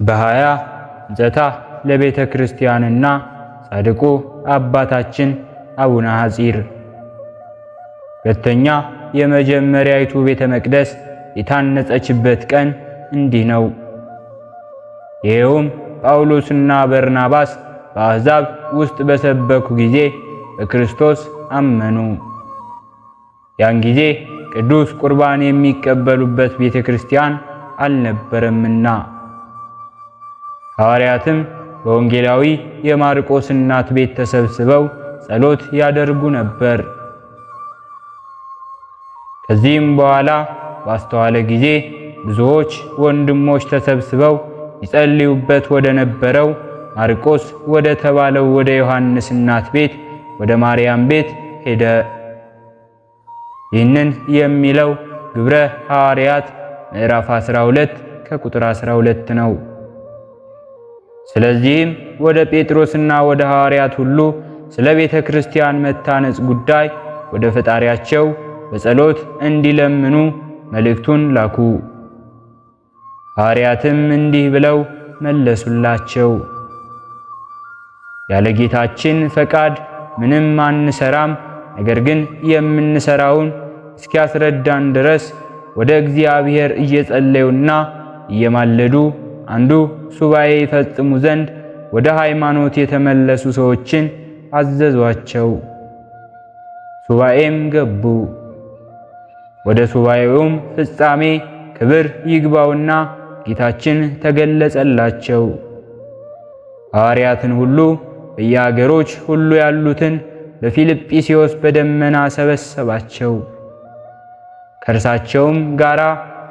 በሃያ እንዘታ ለቤተ ክርስቲያንና ጻድቁ አባታችን አቡነ ሐጺር። ሁለተኛ የመጀመሪያይቱ ቤተ መቅደስ የታነጸችበት ቀን እንዲህ ነው። ይኸውም ጳውሎስና በርናባስ በአሕዛብ ውስጥ በሰበኩ ጊዜ በክርስቶስ አመኑ። ያን ጊዜ ቅዱስ ቁርባን የሚቀበሉበት ቤተ ክርስቲያን አልነበረምና ሐዋርያትም በወንጌላዊ የማርቆስ እናት ቤት ተሰብስበው ጸሎት ያደርጉ ነበር። ከዚህም በኋላ ባስተዋለ ጊዜ ብዙዎች ወንድሞች ተሰብስበው ይጸልዩበት ወደ ነበረው ማርቆስ ወደ ተባለው ወደ ዮሐንስ እናት ቤት ወደ ማርያም ቤት ሄደ። ይህንን የሚለው ግብረ ሐዋርያት ምዕራፍ 12 ከቁጥር 12 ነው። ስለዚህም ወደ ጴጥሮስና ወደ ሐዋርያት ሁሉ ስለ ቤተ ክርስቲያን መታነጽ ጉዳይ ወደ ፈጣሪያቸው በጸሎት እንዲለምኑ መልእክቱን ላኩ። ሐዋርያትም እንዲህ ብለው መለሱላቸው። ያለ ጌታችን ፈቃድ ምንም አንሰራም። ነገር ግን የምንሰራውን እስኪያስረዳን ድረስ ወደ እግዚአብሔር እየጸለዩና እየማለዱ አንዱ ሱባኤ ይፈጽሙ ዘንድ ወደ ሃይማኖት የተመለሱ ሰዎችን አዘዟቸው። ሱባኤም ገቡ። ወደ ሱባኤውም ፍጻሜ ክብር ይግባውና ጌታችን ተገለጸላቸው። ሐዋርያትን ሁሉ በየአገሮች ሁሉ ያሉትን በፊልጵስዩስ በደመና ሰበሰባቸው። ከእርሳቸውም ጋራ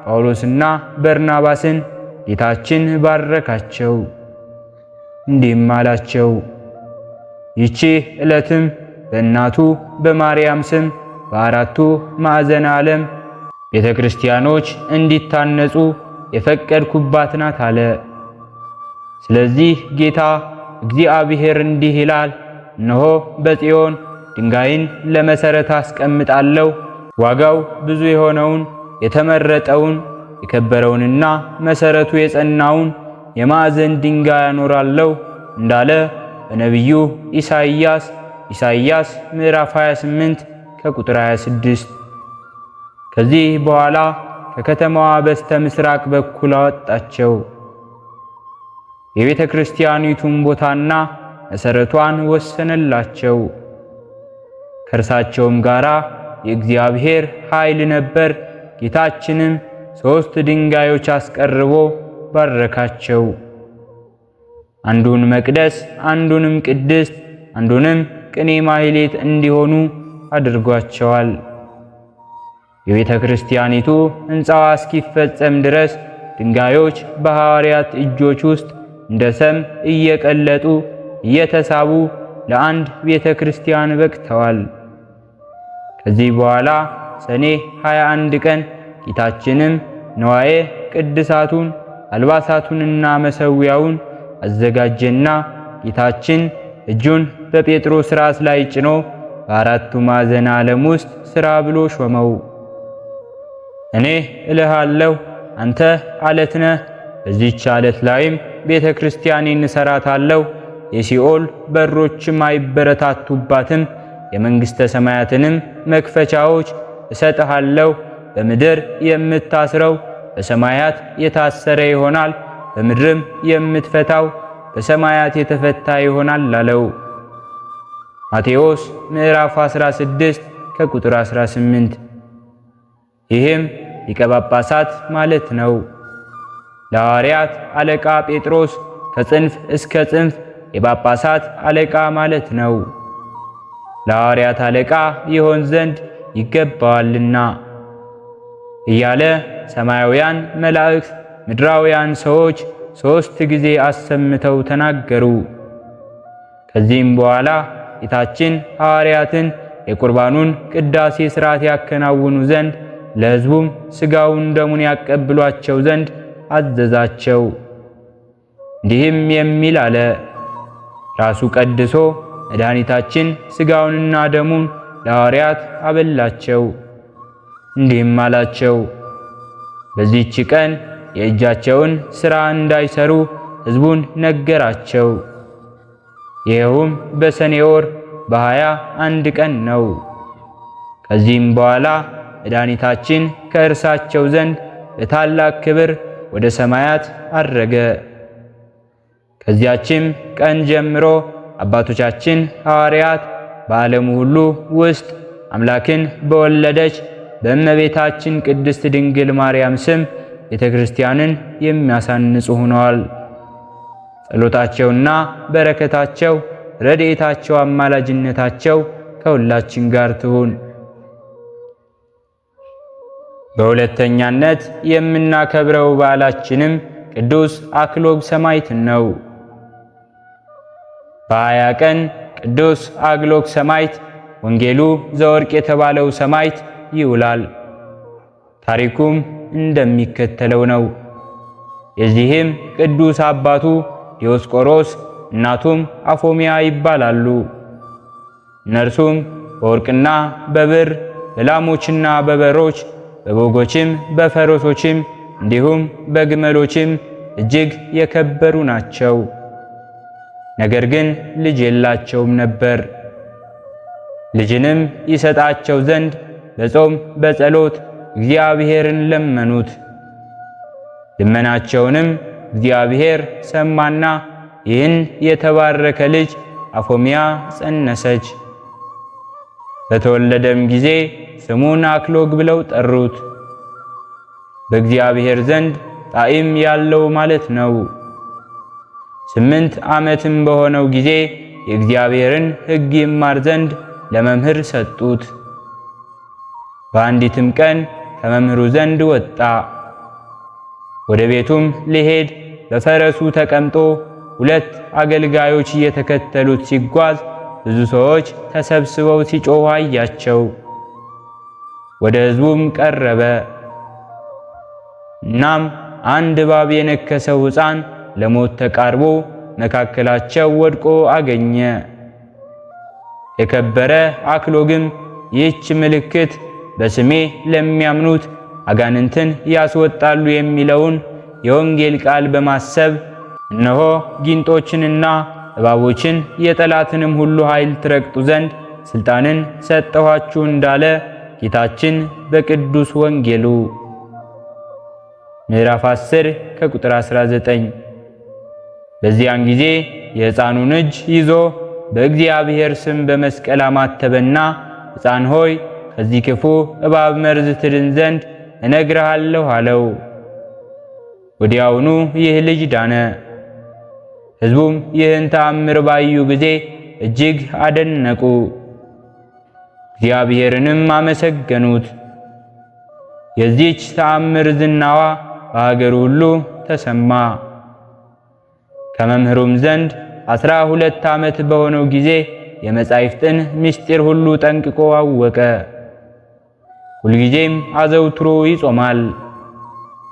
ጳውሎስና በርናባስን ጌታችን ባረካቸው። እንዲህም አላቸው፣ ይህች ዕለትም በእናቱ በማርያም ስም በአራቱ ማዕዘነ ዓለም ቤተ ክርስቲያኖች እንዲታነጹ የፈቀድኩባት ናት አለ። ስለዚህ ጌታ እግዚአብሔር እንዲህ ይላል፣ እነሆ በጽዮን ድንጋይን ለመሠረት አስቀምጣለሁ፣ ዋጋው ብዙ የሆነውን የተመረጠውን የከበረውንና መሠረቱ የጸናውን የማዕዘን ድንጋይ አኖራለሁ እንዳለ በነቢዩ ኢሳይያስ ምዕራፍ 28 ከቁጥር 26። ከዚህ በኋላ ከከተማዋ በስተ ምስራቅ በኩል አወጣቸው። የቤተ ክርስቲያኒቱን ቦታና መሠረቷን ወሰነላቸው። ከእርሳቸውም ጋራ የእግዚአብሔር ኃይል ነበር። ጌታችንም 3 ድንጋዮች አስቀርቦ ባረካቸው። አንዱን መቅደስ፣ አንዱንም ቅድስት፣ አንዱንም ቅኔ ማኅሌት እንዲሆኑ አድርጓቸዋል። የቤተ ክርስቲያኒቱ ሕንፃዋ እስኪፈጸም ድረስ ድንጋዮች በሐዋርያት እጆች ውስጥ እንደ ሰም እየቀለጡ እየተሳቡ ለአንድ ቤተ ክርስቲያን በቅተዋል። ከዚህ በኋላ ሰኔ 21 ቀን ጌታችንም ነዋየ ቅድሳቱን አልባሳቱንና መሠዊያውን አዘጋጀና ጌታችን እጁን በጴጥሮስ ራስ ላይ ጭኖ በአራቱ ማዕዘነ ዓለም ውስጥ ሥራ ብሎ ሾመው። እኔ እልሃለሁ አንተ ዓለት ነህ፣ በዚህች ዓለት ላይም ቤተ ክርስቲያኔን እሠራታለሁ፣ የሲኦል በሮችም አይበረታቱባትም። የመንግሥተ ሰማያትንም መክፈቻዎች እሰጥሃለሁ። በምድር የምታስረው በሰማያት የታሰረ ይሆናል፣ በምድርም የምትፈታው በሰማያት የተፈታ ይሆናል አለው። ማቴዎስ ምዕራፍ 16 ከቁጥር 18። ይህም ሊቀ ጳጳሳት ማለት ነው። ለሐዋርያት አለቃ ጴጥሮስ ከጽንፍ እስከ ጽንፍ የጳጳሳት አለቃ ማለት ነው። ለሐዋርያት አለቃ ይሆን ዘንድ ይገባዋልና እያለ ሰማያውያን መላእክት ምድራውያን ሰዎች 3 ጊዜ አሰምተው ተናገሩ። ከዚህም በኋላ ጌታችን ሐዋርያትን የቁርባኑን ቅዳሴ ሥርዓት ያከናውኑ ዘንድ ለሕዝቡም ሥጋውን ደሙን ያቀብሏቸው ዘንድ አዘዛቸው። እንዲህም የሚል አለ። ራሱ ቀድሶ መድኃኒታችን ሥጋውንና ደሙን ለሐዋርያት አበላቸው። እንዲህም አላቸው፣ በዚህች ቀን የእጃቸውን ሥራ እንዳይሰሩ ሕዝቡን ነገራቸው። ይኸውም በሰኔ ወር በ21 ቀን ነው። ከዚህም በኋላ መድኃኒታችን ከእርሳቸው ዘንድ በታላቅ ክብር ወደ ሰማያት አረገ። ከዚያችም ቀን ጀምሮ አባቶቻችን ሐዋርያት በዓለሙ ሁሉ ውስጥ አምላክን በወለደች በእመቤታችን ቅድስት ድንግል ማርያም ስም ቤተ ክርስቲያንን የሚያሳንጹ ሆነዋል። ጸሎታቸውና በረከታቸው፣ ረድኤታቸው፣ አማላጅነታቸው ከሁላችን ጋር ትሁን። በሁለተኛነት የምናከብረው በዓላችንም ቅዱስ አክሎግ ሰማዕት ነው። በ20 ቀን ቅዱስ አክሎግ ሰማዕት ወንጌሉ ዘወርቅ የተባለው ሰማዕት ይውላል። ታሪኩም እንደሚከተለው ነው። የዚህም ቅዱስ አባቱ ዲዮስቆሮስ እናቱም አፎሚያ ይባላሉ። እነርሱም በወርቅና በብር በላሞችና በበሮች በበጎችም በፈረሶችም እንዲሁም በግመሎችም እጅግ የከበሩ ናቸው። ነገር ግን ልጅ የላቸውም ነበር። ልጅንም ይሰጣቸው ዘንድ በጾም በጸሎት እግዚአብሔርን ለመኑት። ልመናቸውንም እግዚአብሔር ሰማና ይህን የተባረከ ልጅ አፎሚያ ጸነሰች። በተወለደም ጊዜ ስሙን አክሎግ ብለው ጠሩት። በእግዚአብሔር ዘንድ ጣዕም ያለው ማለት ነው። 8 ዓመትም በሆነው ጊዜ የእግዚአብሔርን ሕግ ይማር ዘንድ ለመምህር ሰጡት። በአንዲትም ቀን ከመምህሩ ዘንድ ወጣ። ወደ ቤቱም ሊሄድ በፈረሱ ተቀምጦ 2 አገልጋዮች እየተከተሉት ሲጓዝ ብዙ ሰዎች ተሰብስበው ሲጮሁ አያቸው። ወደ ሕዝቡም ቀረበ። እናም አንድ እባብ የነከሰው ሕፃን ለሞት ተቃርቦ መካከላቸው ወድቆ አገኘ። የከበረ አክሎግም ይህች ምልክት በስሜ ለሚያምኑት አጋንንትን ያስወጣሉ የሚለውን የወንጌል ቃል በማሰብ እነሆ ጊንጦችንና እባቦችን የጠላትንም ሁሉ ኃይል ትረግጡ ዘንድ ሥልጣንን ሰጠኋችሁ እንዳለ ጌታችን በቅዱስ ወንጌሉ ምዕራፍ 10 ከቁጥር 19። በዚያን ጊዜ የሕፃኑን እጅ ይዞ በእግዚአብሔር ስም በመስቀል አማተበና ሕፃን ሆይ ከዚህ ክፉ እባብ መርዝ ትድን ዘንድ እነግርሃለሁ አለው። ወዲያውኑ ይህ ልጅ ዳነ። ሕዝቡም ይህን ተአምር ባዩ ጊዜ እጅግ አደነቁ፣ እግዚአብሔርንም አመሰገኑት። የዚህች ተአምር ዝናዋ በሀገሩ ሁሉ ተሰማ። ከመምህሩም ዘንድ 12 ዓመት በሆነው ጊዜ የመጻሕፍትን ምስጢር ሁሉ ጠንቅቆ አወቀ። ሁልጊዜም አዘውትሮ ይጾማል፣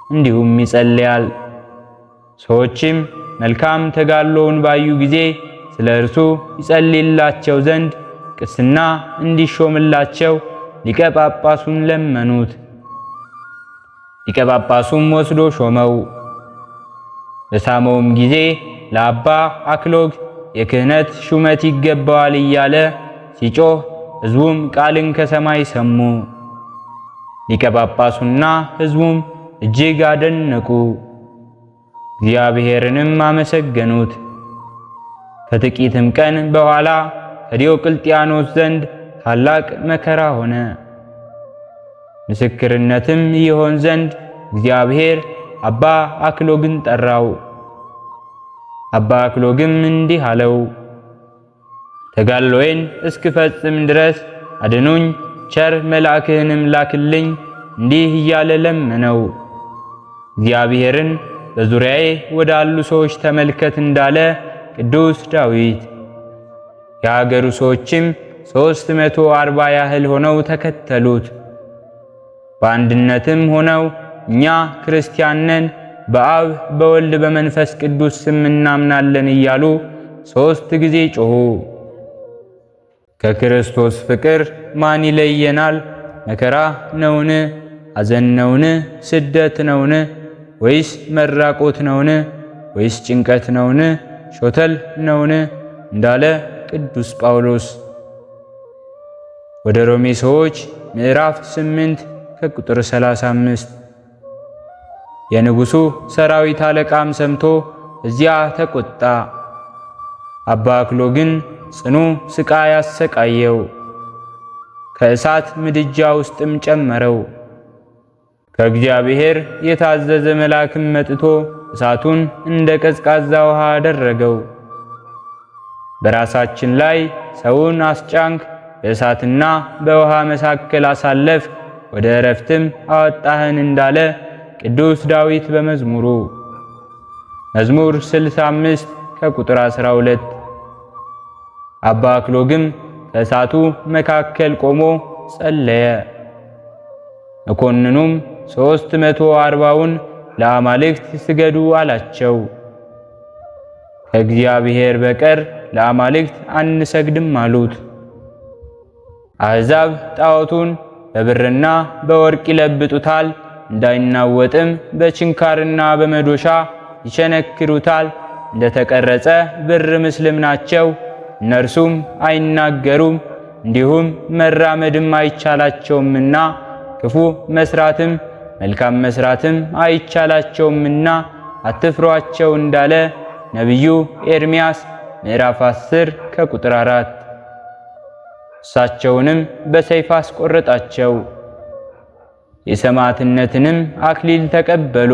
እንዲሁም ይጸልያል። ሰዎችም መልካም ተጋድሎውን ባዩ ጊዜ ስለ እርሱ ይጸልይላቸው ዘንድ ቅስና እንዲሾምላቸው ሊቀ ጳጳሱን ለመኑት። ሊቀ ጳጳሱም ወስዶ ሾመው። በሳመውም ጊዜ ለአባ አክሎግ የክህነት ሹመት ይገባዋል እያለ ሲጮህ ሕዝቡም ቃልን ከሰማይ ሰሙ። ሊቀ ጳጳሱና ሕዝቡም እጅግ አደነቁ፣ እግዚአብሔርንም አመሰገኑት። ከጥቂትም ቀን በኋላ ከዲዮቅልጥያኖስ ዘንድ ታላቅ መከራ ሆነ። ምስክርነትም ይሆን ዘንድ እግዚአብሔር አባ አክሎግን ጠራው። አባ አክሎግም እንዲህ አለው፣ ተጋድሎዬን እስክፈጽም ድረስ አድኑኝ፣ ቸር መልአክህንም ላክልኝ። እንዲህ እያለ ለመነው። እግዚአብሔርን በዙሪያዬ ወዳሉ ሰዎች ተመልከት እንዳለ ቅዱስ ዳዊት። የሀገሩ ሰዎችም 340 ያህል ሆነው ተከተሉት። በአንድነትም ሆነው እኛ ክርስቲያን ነን፣ በአብ በወልድ በመንፈስ ቅዱስ ስም እናምናለን እያሉ 3 ጊዜ ጮኹ። ከክርስቶስ ፍቅር ማን ይለየናል? መከራ ነውን? ሐዘን ነውን? ስደት ነውን? ወይስ መራቆት ነውን? ወይስ ጭንቀት ነውን? ሾተል ነውን? እንዳለ ቅዱስ ጳውሎስ። ወደ ሮሜ ሰዎች ምዕራፍ 8 ከቁጥር 35። የንጉሡ ሰራዊት አለቃም ሰምቶ እዚያ ተቆጣ። አባ አክሎግን ጽኑ ስቃይ አሰቃየው፣ ከእሳት ምድጃ ውስጥም ጨመረው። ከእግዚአብሔር የታዘዘ መልአክም መጥቶ እሳቱን እንደ ቀዝቃዛ ውሃ አደረገው። በራሳችን ላይ ሰውን አስጫንክ፣ በእሳትና በውሃ መካከል አሳለፍ፣ ወደ ዕረፍትም አወጣህን እንዳለ ቅዱስ ዳዊት በመዝሙሩ መዝሙር 65 ከቁጥር 12። አባ አክሎግም ከእሳቱ መካከል ቆሞ ጸለየ። መኮንኑም 340ውን ለአማልክት ስገዱ አላቸው። ከእግዚአብሔር በቀር ለአማልክት አንሰግድም አሉት። አሕዛብ ጣዖቱን በብርና በወርቅ ይለብጡታል፣ እንዳይናወጥም በችንካርና በመዶሻ ይቸነክሩታል። እንደተቀረጸ ብር ምስልም ናቸው። እነርሱም አይናገሩም፣ እንዲሁም መራመድም አይቻላቸውምና ክፉ መስራትም መልካም መስራትም አይቻላቸውምና አትፍሯቸው እንዳለ ነቢዩ ኤርምያስ ምዕራፍ 10 ከቁጥር 4። እሳቸውንም በሰይፍ አስቆረጣቸው፣ የሰማዕትነትንም አክሊል ተቀበሉ።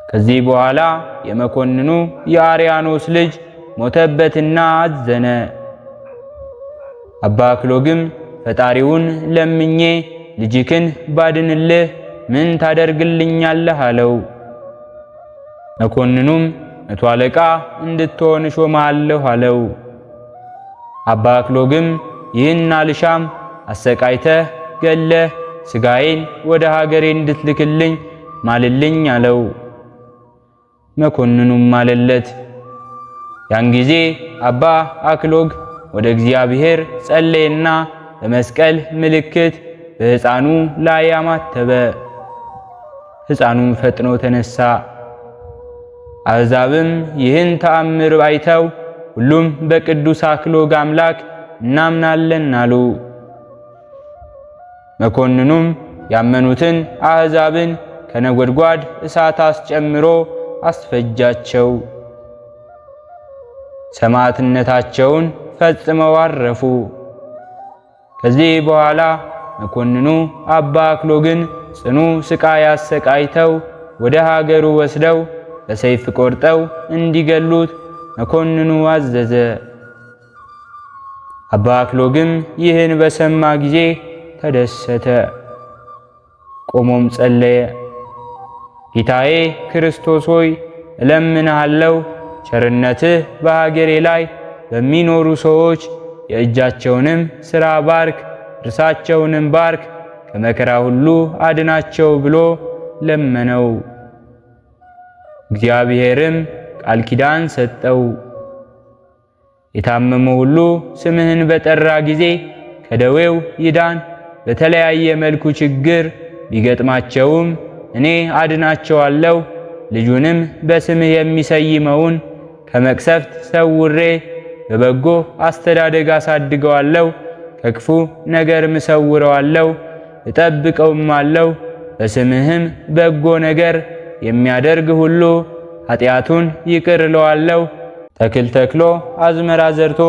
ከዚህ በኋላ የመኮንኑ የአርያኖስ ልጅ ሞተበትና አዘነ። አባ አክሎግም ፈጣሪውን ለምኜ ልጅክን ባድንልህ ምን ታደርግልኛለህ አለው። መኮንኑም 100 አለቃ እንድትሆን እሾምሃለሁ አለው። አባ አክሎግም ይህን አልሻም፣ አሰቃይተህ ገለህ ሥጋዬን ወደ ሀገሬ እንድትልክልኝ ማልልኝ አለው። መኮንኑም ማለለት። ያን ጊዜ አባ አክሎግ ወደ እግዚአብሔር ጸለየና በመስቀል ምልክት በሕፃኑ ላይ አማተበ። ሕፃኑም ፈጥኖ ተነሳ። አሕዛብም ይህን ተአምር አይተው ሁሉም በቅዱስ አክሎግ አምላክ እናምናለን አሉ። መኮንኑም ያመኑትን አሕዛብን ከነጎድጓድ እሳት አስጨምሮ አስፈጃቸው። ሰማዕትነታቸውን ፈጽመው አረፉ። ከዚህ በኋላ መኮንኑ አባ አክሎግን ጽኑ ስቃይ አሰቃይተው ወደ ሀገሩ ወስደው በሰይፍ ቆርጠው እንዲገሉት መኮንኑ አዘዘ። አባ አክሎግም ይህን በሰማ ጊዜ ተደሰተ። ቆሞም ጸለየ። ጌታዬ ክርስቶስ ሆይ እለምንሃለሁ፣ ቸርነትህ በሀገሬ ላይ በሚኖሩ ሰዎች የእጃቸውንም ሥራ ባርክ፣ እርሳቸውንም ባርክ፣ ከመከራ ሁሉ አድናቸው ብሎ ለመነው። እግዚአብሔርም ቃል ኪዳን ሰጠው። የታመመ ሁሉ ስምህን በጠራ ጊዜ ከደዌው ይዳን። በተለያየ መልኩ ችግር ቢገጥማቸውም እኔ አድናቸዋለሁ። ልጁንም በስምህ የሚሰይመውን ከመቅሰፍት ሰውሬ በበጎ አስተዳደግ አሳድገዋለሁ። ከክፉ ነገር ምሰውረዋለሁ፣ እጠብቀውም አለው። በስምህም በጎ ነገር የሚያደርግ ሁሉ ኃጢአቱን ይቅር እለዋለሁ። ተክል ተክሎ አዝመራ ዘርቶ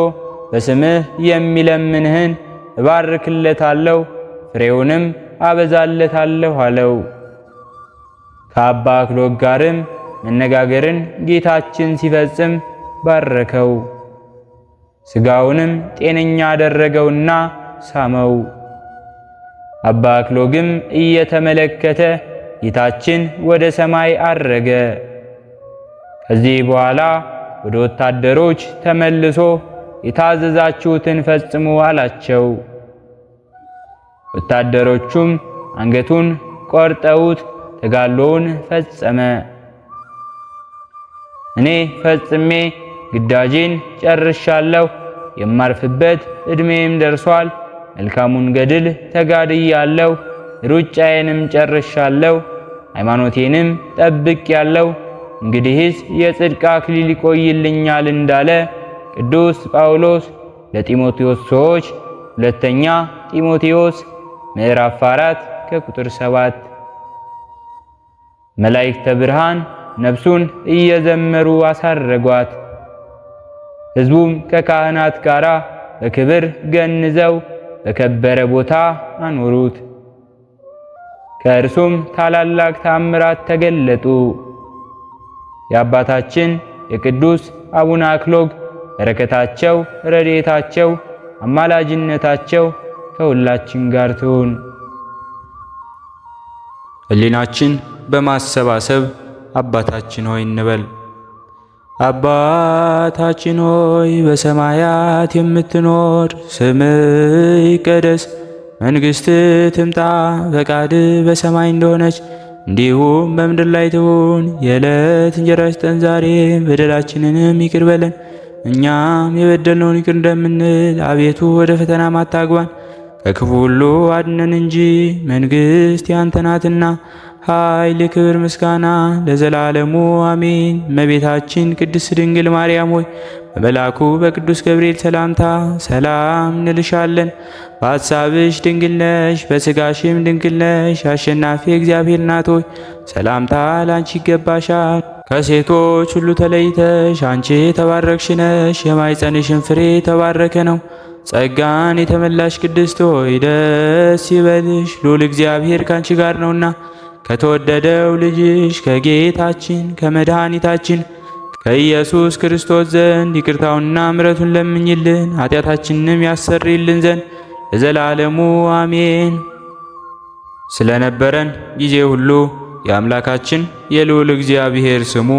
በስምህ የሚለምንህን እባርክለታለሁ፣ ፍሬውንም አበዛለታለሁ አለው። ከአባ አክሎግ ጋርም መነጋገርን ጌታችን ሲፈጽም ባረከው። ሥጋውንም ጤነኛ አደረገውና ሳመው። አባ አክሎግም እየተመለከተ ጌታችን ወደ ሰማይ አረገ። ከዚህ በኋላ ወደ ወታደሮች ተመልሶ የታዘዛችሁትን ፈጽሙ አላቸው። ወታደሮቹም አንገቱን ቆርጠውት ተጋድሎውን ፈጸመ። እኔ ፈጽሜ ግዳጄን ጨርሻለሁ፣ የማርፍበት ዕድሜም ደርሷል። መልካሙን ገድል ተጋድያለሁ፣ ሩጫዬንም ጨርሻለሁ። ሃይማኖቴንም ጠብቅ ያለው እንግዲህስ የጽድቅ አክሊል ይቆይልኛል እንዳለ ቅዱስ ጳውሎስ ለጢሞቴዎስ ሰዎች ሁለተኛ ጢሞቴዎስ ምዕራፍ 4 ከቁጥር 7። መላእክተ ብርሃን ነፍሱን እየዘመሩ አሳረጓት። ሕዝቡም ከካህናት ጋር በክብር ገንዘው በከበረ ቦታ አኖሩት። ከእርሱም ታላላቅ ተአምራት ተገለጡ። የአባታችን የቅዱስ አቡነ አክሎግ በረከታቸው፣ ረድኤታቸው፣ አማላጅነታቸው ከሁላችን ጋር ትሁን። ሕሊናችን በማሰባሰብ አባታችን ሆይ እንበል። አባታችን ሆይ በሰማያት የምትኖር፣ ስምህ ይቀደስ፣ መንግሥትህ ትምጣ፣ ፈቃድህ በሰማይ እንደሆነች እንዲሁም በምድር ላይ ትሁን። የዕለት እንጀራችንን ስጠን ዛሬ፣ በደላችንንም ይቅር በለን እኛም የበደልነውን ይቅር እንደምንል፣ አቤቱ ወደ ፈተናም አታግባን ከክፉ ሁሉ አድነን እንጂ መንግሥት ያንተ ናትና ኃይል፣ ክብር፣ ምስጋና ለዘላለሙ አሜን። እመቤታችን ቅድስት ድንግል ማርያም ሆይ በመልአኩ በቅዱስ ገብርኤል ሰላምታ ሰላም እንልሻለን። በሐሳብሽ ድንግል ነሽ፣ በሥጋሽም ድንግል ነሽ። አሸናፊ እግዚአብሔር እናት ሆይ ሰላምታ ላንቺ ይገባሻል። ከሴቶች ሁሉ ተለይተሽ አንቺ የተባረክሽ ነሽ፣ የማኅፀንሽን ፍሬ የተባረከ ነው። ጸጋን የተመላሽ ቅድስት ሆይ ደስ ይበልሽ፣ ልዑል እግዚአብሔር ካንቺ ጋር ነውና ከተወደደው ልጅሽ ከጌታችን ከመድኃኒታችን ከኢየሱስ ክርስቶስ ዘንድ ይቅርታውንና ምሕረቱን ለምኝልን ኃጢአታችንንም ያሰርይልን ዘንድ ለዘላለሙ አሜን። ስለነበረን ጊዜ ሁሉ የአምላካችን የልዑል እግዚአብሔር ስሙ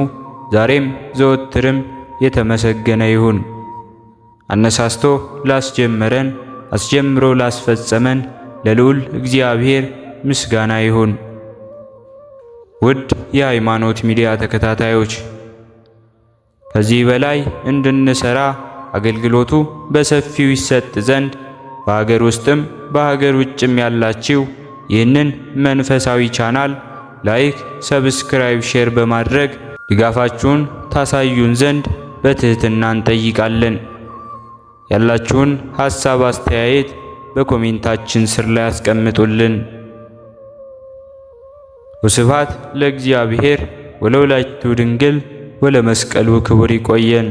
ዛሬም ዘወትርም የተመሰገነ ይሁን። አነሳስቶ ላስጀመረን አስጀምሮ ላስፈጸመን ለልዑል እግዚአብሔር ምስጋና ይሁን። ውድ የሃይማኖት ሚዲያ ተከታታዮች ከዚህ በላይ እንድንሰራ አገልግሎቱ በሰፊው ይሰጥ ዘንድ በሀገር ውስጥም በሀገር ውጭም ያላችሁ ይህንን መንፈሳዊ ቻናል ላይክ፣ ሰብስክራይብ፣ ሼር በማድረግ ድጋፋችሁን ታሳዩን ዘንድ በትህትና እንጠይቃለን። ያላችሁን ሐሳብ አስተያየት በኮሜንታችን ስር ላይ አስቀምጡልን። ወስብሐት ለእግዚአብሔር ወለወላዲቱ ድንግል ወለመስቀሉ ክቡር። ይቆየን።